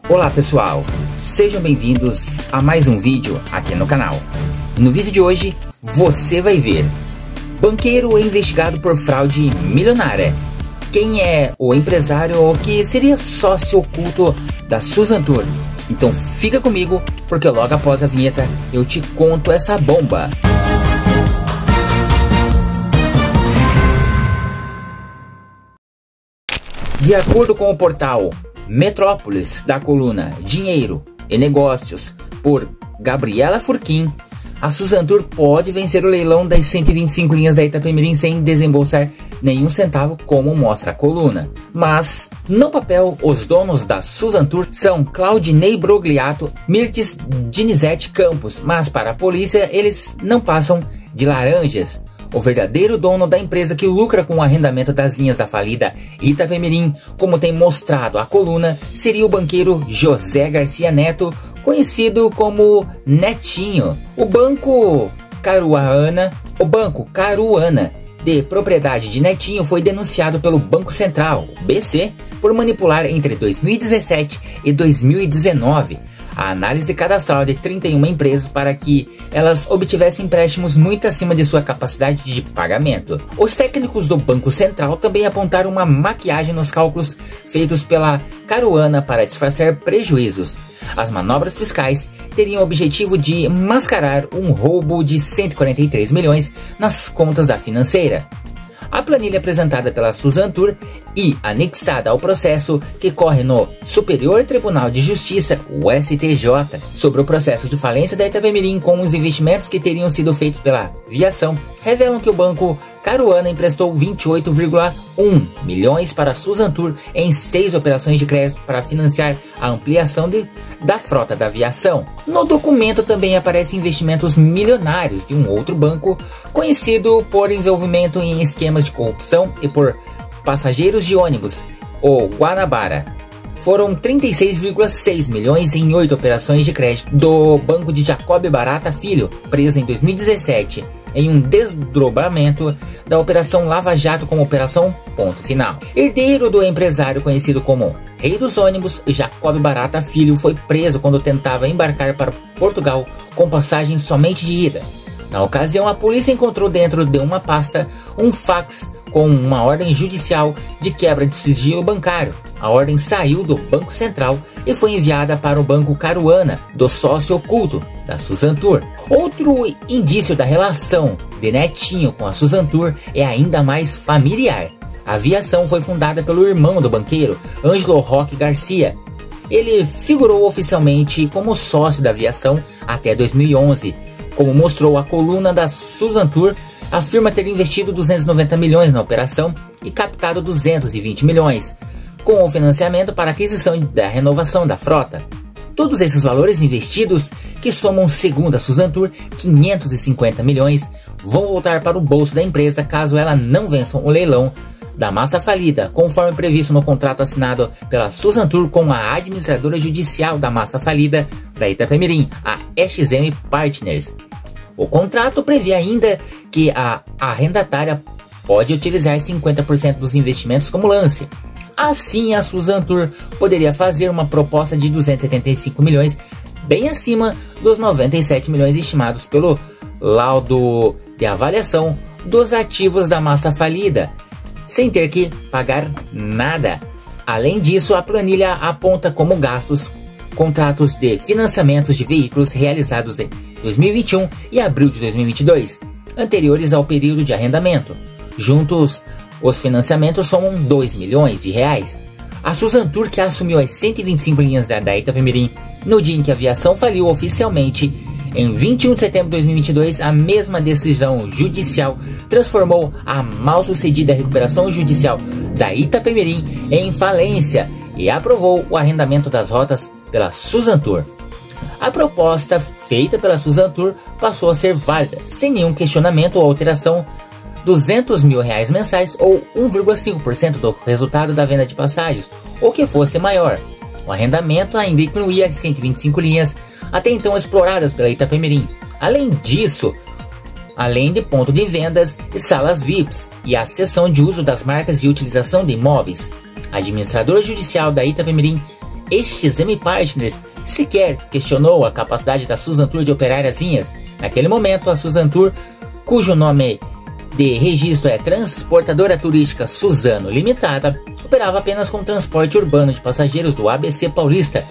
Olá pessoal, sejam bem-vindos a mais um vídeo aqui no canal. No vídeo de hoje você vai ver: banqueiro é investigado por fraude milionária. Quem é o empresário que seria sócio oculto da Susan Tour? Então fica comigo, porque logo após a vinheta eu te conto essa bomba. De acordo com o portal Metrópolis, da coluna Dinheiro e Negócios, por Gabriela Furquim, a Susan Tour pode vencer o leilão das 125 linhas da Itapemirim sem desembolsar nenhum centavo, como mostra a coluna. Mas, no papel, os donos da Susan Tour são Claudinei Brogliato, Mirtes Dinizete Campos, mas para a polícia eles não passam de laranjas. O verdadeiro dono da empresa que lucra com o arrendamento das linhas da falida Itapemirim, como tem mostrado a coluna, seria o banqueiro José Garcia Neto, conhecido como Netinho. O Banco Caruana, de propriedade de Netinho, foi denunciado pelo Banco Central, BC, por manipular entre 2017 e 2019 a análise cadastral de 31 empresas para que elas obtivessem empréstimos muito acima de sua capacidade de pagamento. Os técnicos do Banco Central também apontaram uma maquiagem nos cálculos feitos pela Caruana para disfarçar prejuízos. As manobras fiscais teriam o objetivo de mascarar um roubo de 143 milhões nas contas da financeira. A planilha apresentada pela Susan Tour e anexada ao processo que corre no Superior Tribunal de Justiça, o STJ, sobre o processo de falência da Itapemirim com os investimentos que teriam sido feitos pela Viação, revelam que o Banco Caruana emprestou 28,1 milhões para a Susan Tour em 6 operações de crédito para financiar a ampliação da frota da Viação. No documento também aparecem investimentos milionários de um outro banco conhecido por envolvimento em esquemas de corrupção e por passageiros de ônibus, o Guanabara. Foram 36,6 milhões em 8 operações de crédito do Banco de Jacob Barata Filho, preso em 2017, em um desdobramento da Operação Lava Jato como Operação Ponto Final. Herdeiro do empresário conhecido como Rei dos Ônibus, Jacob Barata Filho foi preso quando tentava embarcar para Portugal com passagem somente de ida. Na ocasião, a polícia encontrou dentro de uma pasta um fax com uma ordem judicial de quebra de sigilo bancário. A ordem saiu do Banco Central e foi enviada para o Banco Caruana, do sócio oculto da Susan Tour. Outro indício da relação de Netinho com a Susan Tour é ainda mais familiar. A Viação foi fundada pelo irmão do banqueiro, Ângelo Roque Garcia. Ele figurou oficialmente como sócio da Viação até 2011. Como mostrou a coluna da Susan Tour, a firma teria investido 290 milhões na operação e captado 220 milhões, com o financiamento para a aquisição da renovação da frota. Todos esses valores investidos, que somam, segundo a Susan Tour, 550 milhões, vão voltar para o bolso da empresa caso ela não vença o leilão da massa falida, conforme previsto no contrato assinado pela Susan Tour com a administradora judicial da massa falida da Itapemirim, a EXM Partners. O contrato prevê ainda que a arrendatária pode utilizar 50% dos investimentos como lance. Assim, a Susan Tour poderia fazer uma proposta de 275 milhões, bem acima dos 97 milhões estimados pelo laudo de avaliação dos ativos da massa falida, sem ter que pagar nada. Além disso, a planilha aponta como gastos contratos de financiamentos de veículos realizados em 2021 e abril de 2022, anteriores ao período de arrendamento. Juntos, os financiamentos somam 2 milhões de reais. A Susan Tour, que assumiu as 125 linhas da Itapemirim no dia em que a Viação faliu oficialmente, em 21 de setembro de 2022, a mesma decisão judicial transformou a mal-sucedida recuperação judicial da Itapemirim em falência e aprovou o arrendamento das rotas pela Susan Tour. A proposta feita pela Susan Tour passou a ser válida, sem nenhum questionamento ou alteração, 200 mil reais mensais ou 1,5% do resultado da venda de passagens, ou que fosse maior. O arrendamento ainda incluía as 125 linhas até então exploradas pela Itapemirim. Além disso, além de ponto de vendas e salas VIPs e a cessão de uso das marcas e utilização de imóveis. A administradora judicial da Itapemirim XM Partners sequer questionou a capacidade da Suzantur de operar as linhas. Naquele momento, a Suzantur, cujo nome de registro é Transportadora Turística Suzano Limitada, operava apenas com transporte urbano de passageiros do ABC Paulista.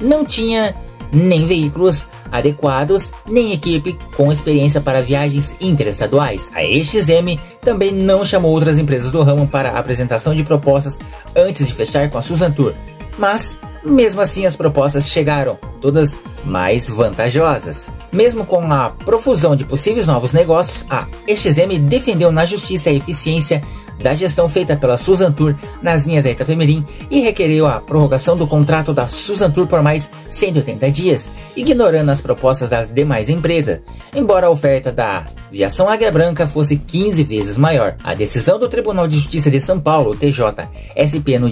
Não tinha nem veículos adequados, nem equipe com experiência para viagens interestaduais. A XM também não chamou outras empresas do ramo para a apresentação de propostas antes de fechar com a Suzantur, mas mesmo assim as propostas chegaram, todas mais vantajosas. Mesmo com a profusão de possíveis novos negócios, a XM defendeu na justiça a eficiência da gestão feita pela Suzantur nas linhas da Itapemirim e requeriu a prorrogação do contrato da Suzantur por mais 180 dias, ignorando as propostas das demais empresas, embora a oferta da Viação Águia Branca fosse 15 vezes maior. A decisão do Tribunal de Justiça de São Paulo, TJSP, no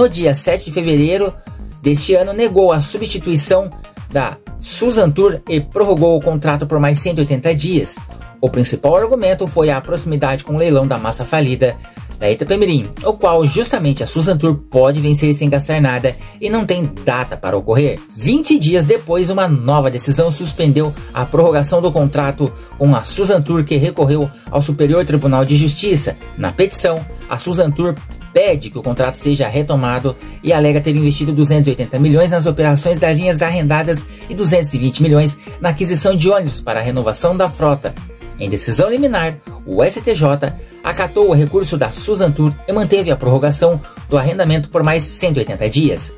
dia 7 de fevereiro deste ano, negou a substituição da Suzantur e prorrogou o contrato por mais 180 dias. O principal argumento foi a proximidade com o leilão da massa falida da Itapemirim, o qual justamente a Suzantur pode vencer sem gastar nada e não tem data para ocorrer. 20 dias depois, uma nova decisão suspendeu a prorrogação do contrato com a Suzantur, que recorreu ao Superior Tribunal de Justiça. Na petição, a Suzantur pede que o contrato seja retomado e alega ter investido 280 milhões nas operações das linhas arrendadas e 220 milhões na aquisição de ônibus para a renovação da frota. Em decisão liminar, o STJ acatou o recurso da Suzantur e manteve a prorrogação do arrendamento por mais 180 dias.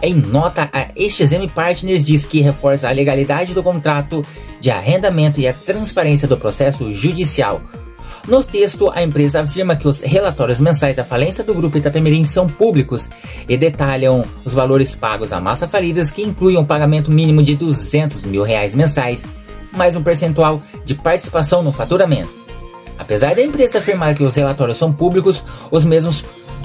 Em nota, a XM Partners diz que reforça a legalidade do contrato de arrendamento e a transparência do processo judicial. No texto, a empresa afirma que os relatórios mensais da falência do Grupo Itapemirim são públicos e detalham os valores pagos à massa falidas, que incluem um pagamento mínimo de R$200 mil mensais, mais um percentual de participação no faturamento. Apesar da empresa afirmar que os relatórios são públicos, os mesmos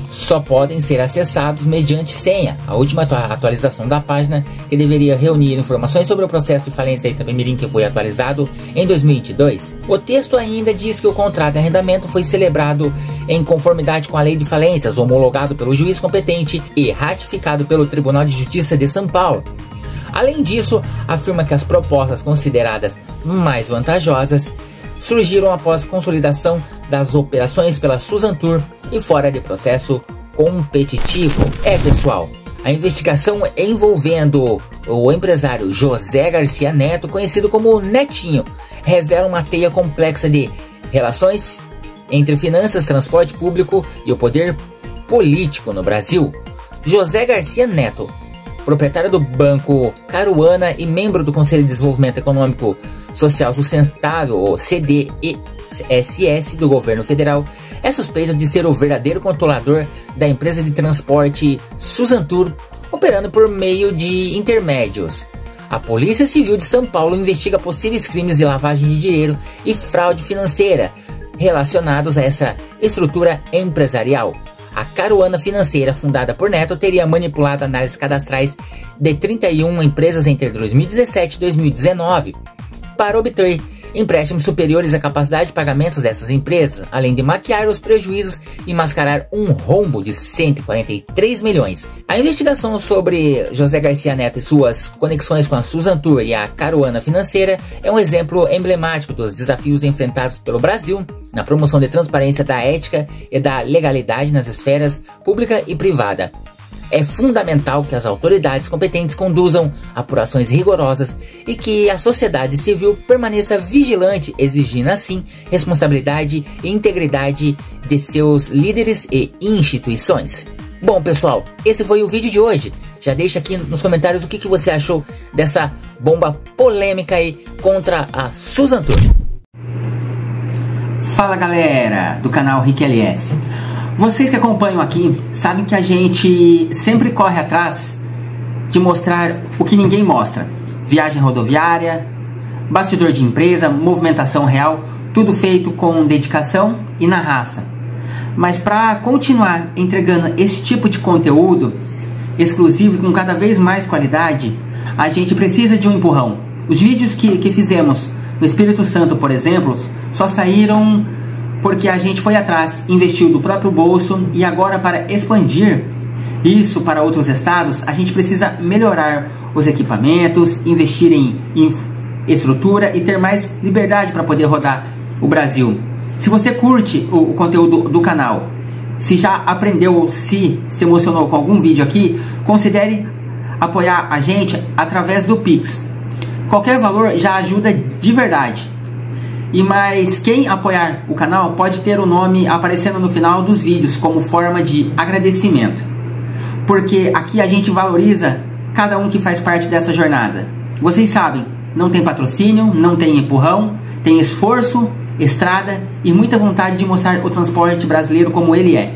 só podem ser acessados mediante senha. A última atualização da página, que deveria reunir informações sobre o processo de falência da Itapemirim, que foi atualizado em 2022. O texto ainda diz que o contrato de arrendamento foi celebrado em conformidade com a lei de falências, homologado pelo juiz competente e ratificado pelo Tribunal de Justiça de São Paulo. Além disso, afirma que as propostas consideradas mais vantajosas surgiram após consolidação das operações pela Suzantur e fora de processo competitivo. Pessoal, a investigação envolvendo o empresário José Garcia Neto, conhecido como Netinho, revela uma teia complexa de relações entre finanças, transporte público e o poder político no Brasil. José Garcia Neto, proprietário do Banco Caruana e membro do Conselho de Desenvolvimento Econômico Social Sustentável, ou CDSS, do governo federal, é suspeito de ser o verdadeiro controlador da empresa de transporte Suzantur, operando por meio de intermédios. A Polícia Civil de São Paulo investiga possíveis crimes de lavagem de dinheiro e fraude financeira relacionados a essa estrutura empresarial. A Caruana Financeira, fundada por Neto, teria manipulado análises cadastrais de 31 empresas entre 2017 e 2019 para obter empréstimos superiores à capacidade de pagamento dessas empresas, além de maquiar os prejuízos e mascarar um rombo de 143 milhões. A investigação sobre José Garcia Neto e suas conexões com a Suzantur e a Caruana Financeira é um exemplo emblemático dos desafios enfrentados pelo Brasil na promoção de transparência, da ética e da legalidade nas esferas pública e privada. É fundamental que as autoridades competentes conduzam apurações rigorosas e que a sociedade civil permaneça vigilante, exigindo assim responsabilidade e integridade de seus líderes e instituições. Bom, pessoal, esse foi o vídeo de hoje. Já deixa aqui nos comentários o que você achou dessa bomba polêmica aí contra a Suzantur. Fala, galera do canal Rick LS. Vocês que acompanham aqui sabem que a gente sempre corre atrás de mostrar o que ninguém mostra. Viagem rodoviária, bastidor de empresa, movimentação real, tudo feito com dedicação e na raça. Mas para continuar entregando esse tipo de conteúdo exclusivo e com cada vez mais qualidade, a gente precisa de um empurrão. Os vídeos que fizemos no Espírito Santo, por exemplo, só saíram porque a gente foi atrás, investiu do próprio bolso, e agora, para expandir isso para outros estados, a gente precisa melhorar os equipamentos, investir em estrutura e ter mais liberdade para poder rodar o Brasil. Se você curte o conteúdo do canal, se já aprendeu ou se emocionou com algum vídeo aqui, considere apoiar a gente através do Pix. Qualquer valor já ajuda de verdade. Mas quem apoiar o canal pode ter o nome aparecendo no final dos vídeos como forma de agradecimento. Porque aqui a gente valoriza cada um que faz parte dessa jornada. Vocês sabem, não tem patrocínio, não tem empurrão, tem esforço, estrada e muita vontade de mostrar o transporte brasileiro como ele é.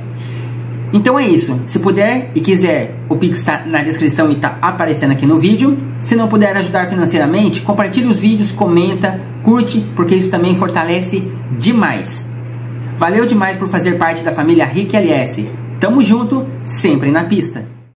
Então é isso. Se puder e quiser, o Pix está na descrição e está aparecendo aqui no vídeo. Se não puder ajudar financeiramente, compartilhe os vídeos, comenta, curte, porque isso também fortalece demais. Valeu demais por fazer parte da família Rick LS. Tamo junto, sempre na pista.